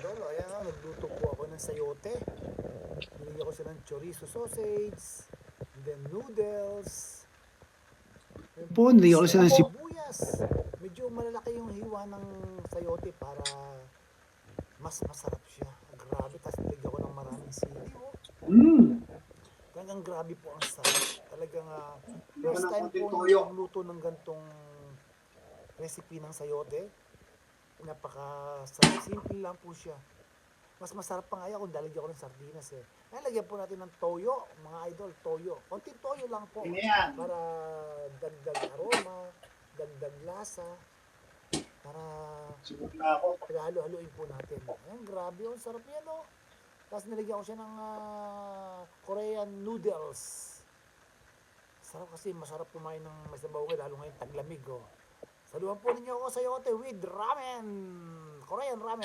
idol. Ayan nga, nagluto po ako ng sayote. Binigyan ko siya ng chorizo sausage, then noodles, Po, hindi ako then sila si... sibuyas. Medyo malalaki yung hiwa ng sayote para mas masarap siya. Grabe, tapos nilagyan ko ng maraming sili. Oh. Talagang grabe po ang sarap. Talagang first time po nagluto ng gantong recipe ng sayote. Napaka-sarap. Simple lang po siya. Mas masarap pa nga yan kung lalagyan ko ng sardinas eh. Lagyan po natin ng toyo, mga idol, toyo. Konting toyo lang po para dagdag aroma, dagdag lasa, para paghalo-haloin po natin. Ayan, grabe yun, sarap yan oh. Tapos nilagyan ko siya ng Korean noodles. Sarap kasi masarap kumain ng masabaw ngayon, lalo ngayon taglamig oh. Saluhan po ninyo ako sa yote with ramen. Korean ramen.